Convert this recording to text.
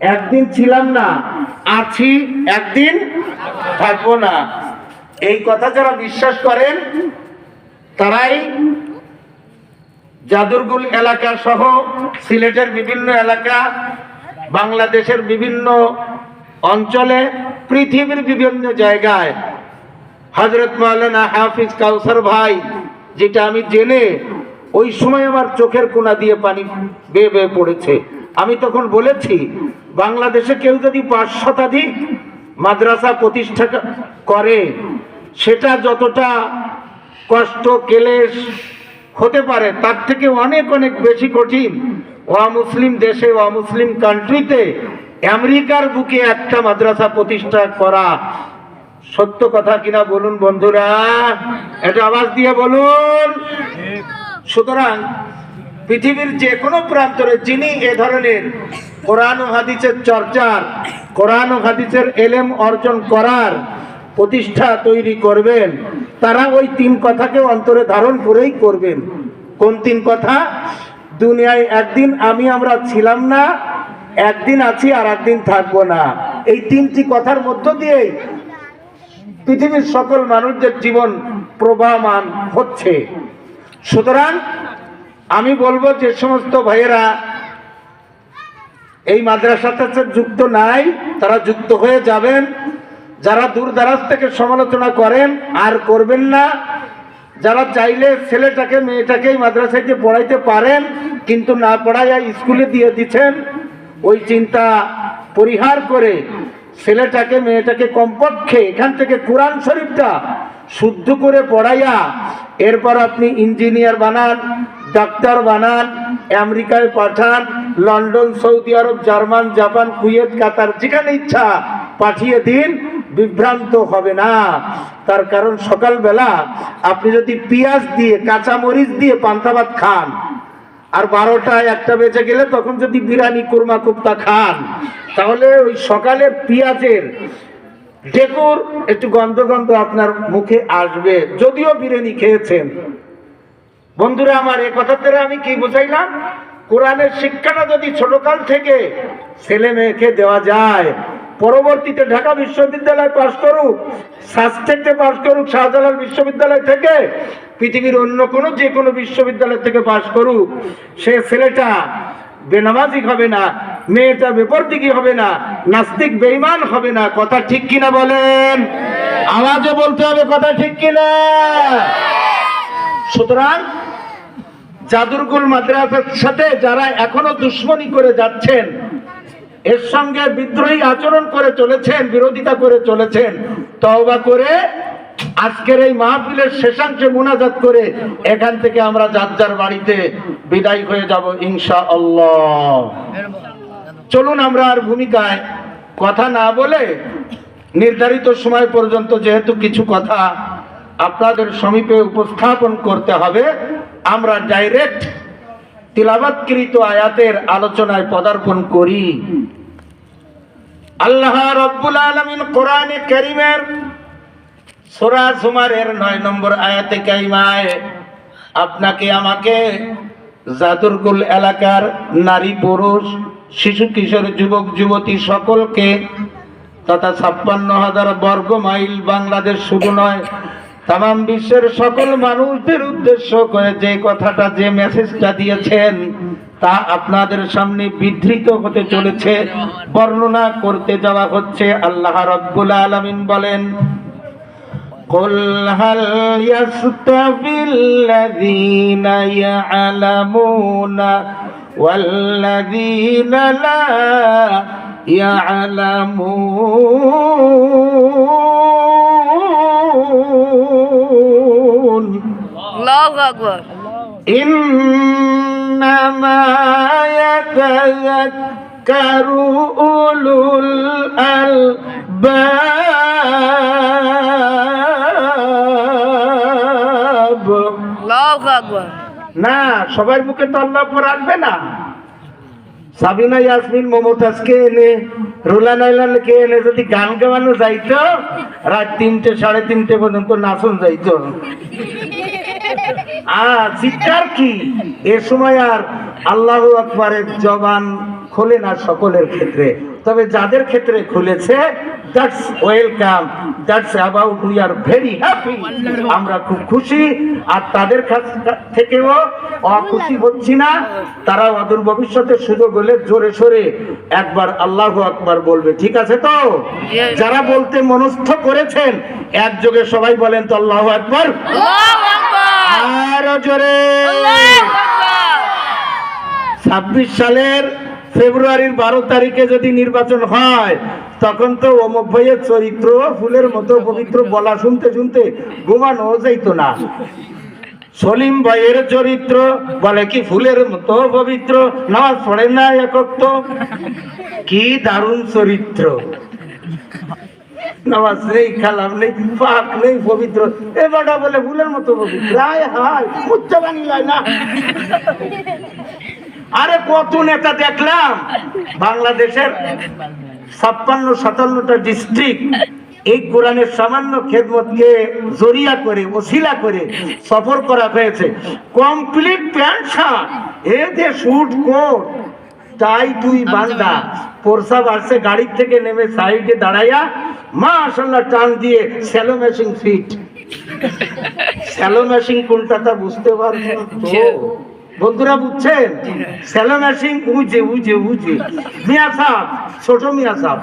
একদিন ছিলাম না, আছি, একদিন থাকবো না। এই কথা যারা বিশ্বাস করেন তারাই জাদুরগুল এলাকা সহ সিলেটের বিভিন্ন এলাকা, বাংলাদেশের বিভিন্ন অঞ্চলে, পৃথিবীর বিভিন্ন জায়গায় হযরত মাওলানা হাফিজ কাউসার ভাই, যেটা আমি জেনে ওই সময় আমার চোখের কোনা দিয়ে পানি বেয়ে বেয়ে পড়েছে। আমি তখন বলেছি, বাংলাদেশে কেউ যদি 5 শতাধিক মাদ্রাসা প্রতিষ্ঠা করে, সেটা যতটা কষ্ট কেলেশ হতে পারে তার থেকে অনেক অনেক বেশি কঠিন অমুসলিম দেশে, অমুসলিম কান্ট্রিতে আমেরিকার বুকে একটা মাদ্রাসা প্রতিষ্ঠা করা। সত্য কথা কিনা বলুন বন্ধুরা, এটা আওয়াজ দিয়ে বলুন। সুতরাং পৃথিবীর যে কোনো প্রান্তরে যিনি এ ধরনের কোরআন ও হাদিসের চর্চার, কোরআন ও হাদিসের এলেম অর্জন করার প্রতিষ্ঠা তৈরি করবেন, তারা ওই 3 কথাকে অন্তরে ধারণ করেই করবেন। কোন 3 কথা? দুনিয়ায় একদিন আমরা ছিলাম না, একদিন আছি, আর একদিন থাকবো না। এই 3টি কথার মধ্য দিয়েই পৃথিবীর সকল মানুষদের জীবন প্রবাহমান হচ্ছে। সুতরাং আমি বলবো, যে সমস্ত ভাইয়েরা এই মাদ্রাসার সাথে যুক্ত নাই, তারা যুক্ত হয়ে যাবেন। যারা দূর দারাজ থেকে সমালোচনা করেন আর করবেন না। যারা চাইলে ছেলেটাকে মেয়েটাকে মাদ্রাসায় পড়াইতে পারেন, কিন্তু না পড়াইয়া স্কুলে দিয়ে দিচ্ছেন, ওই চিন্তা পরিহার করে ছেলেটাকে মেয়েটাকে কমপক্ষে এখান থেকে কোরআন শরীফটা শুদ্ধ করে পড়াইয়া এরপর আপনি ইঞ্জিনিয়ার বানান, ডাক্তার বানান, আমেরিকায় পাঠান, লন্ডন, সৌদি আরব, জার্মান, জাপান, কুয়েত, কাতার, যেখানে ইচ্ছা পাঠিয়ে দিন, বিভ্রান্ত হবে না। তার কারণ সকালবেলা আপনি যদি পেঁয়াজ দিয়ে, কাঁচা মরিচ দিয়ে পান্তা ভাত খান, আর 12টা 1টা বেজে গেলে তখন যদি বিরিয়ানি, কুরমা, কুপ্তা খান, তাহলে ওই সকালে পেঁয়াজের ডেকুর একটু গন্ধ গন্ধ আপনার মুখে আসবে, যদিও বিরিয়ানি খেয়েছেন। বন্ধুরা আমার, এই কথা দ্বারা আমি কি বুঝাইলাম? কোরআনের শিক্ষাটা যদি ছোটকাল থেকে ছেলে মেয়েকে দেওয়া যায়, পরবর্তীতে ঢাকা বিশ্ববিদ্যালয় পাশ করুক, সাসটেকতে পাশ করুক, শাহজালাল বিশ্ববিদ্যালয় থেকে, পৃথিবীর অন্য কোনো যে কোনো বিশ্ববিদ্যালয় থেকে পাশ করুক, সে ছেলেটা বেনামাজি হবে না, মেয়েটা বেপরদিকি হবে না, নাস্তিক বেঈমান হবে না। কথা ঠিক কিনা বলেন? আওয়াজে বলতে হবে, কথা ঠিক কিনা? সুতরাং জাদুরগুল মাদ্রাসার সাথে যারা এখনো দুশ্মনী করে যাচ্ছেন, এর সঙ্গে বিদ্রোহী আচরণ করে চলেছেন, বিরোধিতা করে চলেছেন, তওবা করে আজকের এই মাহফিলের শেষাংশে মুনাজাত করে এখান থেকে আমরা যার যার বাড়িতে বিদায় হয়ে যাব ইনশাআল্লাহ। চলুন আমরা আর ভূমিকায় কথা না বলে নির্ধারিত সময় পর্যন্ত যেহেতু কিছু কথা আপনাদের সমীপে উপস্থাপন করতে হবে, আমরা ডাইরেক্ট তিলাওয়াতকৃত আয়াতের আলোচনায় পদার্পণ করি। আল্লাহ রাব্বুল আলামিন কোরআনে কারীমের সূরা জুমারের 9 নম্বর আয়াতে কারিমায় আপনাকে আমাকে জাদুরগুল এলাকার নারী, পুরুষ, শিশু, কিশোর, যুবক, যুবতী সকলকে তথা 56,000 বর্গ মাইল বাংলাদেশ শুধু নয়, তাম বিশ্বের সকল মানুষদের উদ্দেশ্য করে যে কথাটা, যে মেসেজটা দিয়েছেন, তা আপনাদের সামনে বিধৃত হতে চলেছে, বর্ণনা করতে যাওয়া হচ্ছে। আল্লাহ রাব্বুল আলামিন বলেন, কুল হাল ইয়াস্তাবিল্লাযীনা ইয়া'লামুনা ওয়াল্লাযীনা লা ইয়া'লামুন। আল্লাহু আকবার। ইন্নামা ইয়াতাযাক্কারু উলুল আলবাব। আল্লাহু আকবার। না, সবার মুখে তো আল্লাহু আকবার আসবে না। সাবিনা, ইয়াসমিন, মমতাজকে এনে, রুলা নাইলাকে এনে যদি গান গাওয়ানো যাইতো, রাত 3টে 3:30 পর্যন্ত নাচন যাইতো। চিৎকার কি এ সময় আর আল্লাহু আকবারের জবান খোলে না সকলের ক্ষেত্রে, তবে যাদের ক্ষেত্রে খুলেছে that's welcome, that's about we are very happy, আমরা খুব খুশি। আর তাদের কাছ থেকেও অখুশি হচ্ছি না, তারা অদূর ভবিষ্যতে সুযোগ হলে জোরে সোরে একবার আল্লাহু আকবার বলবে, ঠিক আছে তো? যারা বলতে মনস্থ করেছেন একযোগে সবাই বলেন তো আল্লাহু আকবার, আরো জোরে। 26 সালের ফেব্রুয়ারির 12 তারিখে যদি নির্বাচন হয়, তখন তো অমুক ভাইয়ের চরিত্র ফুলের মতো পবিত্র বলা শুনতে শুনতে ঘুমানো যাইত না। সলিম ভাইয়ের চরিত্র বলে কি ফুলের মতো পবিত্র, নামাজ পড়ে না একক, তো কি দারুণ চরিত্র, নামাজ নেই, কালাম নেই, পাক নেই, পবিত্র। এবারটা বলে ফুলের মতো পবিত্র, হায় হায় উচ্চ বাংলায় না। আরে কত নেতা দেখলাম বাংলাদেশের 56-57টা ডিস্ট্রিক্ট এই কোরআনের সামান্য খেদমতকে জরিয়া করে ওসিলা করে সফর করা হয়েছে। কমপ্লিট প্যান্ট শার্ট, এতে শুট কোট, তাই তুই বান্দা প্রসাব আসছে, গাড়ির থেকে নেমে সাইডে দাঁড়াইয়া মাশাআল্লাহ টান দিয়ে স্যালো মেশিং ফিট। স্যালো মেশিং কোনটা তা বুঝতে পারছো তো বন্ধুরা, বুঝছেন? স্যালো মেশিং বুঝে বুঝে বুঝে মিয়া সাহেব, ছোট মিয়া সাহেব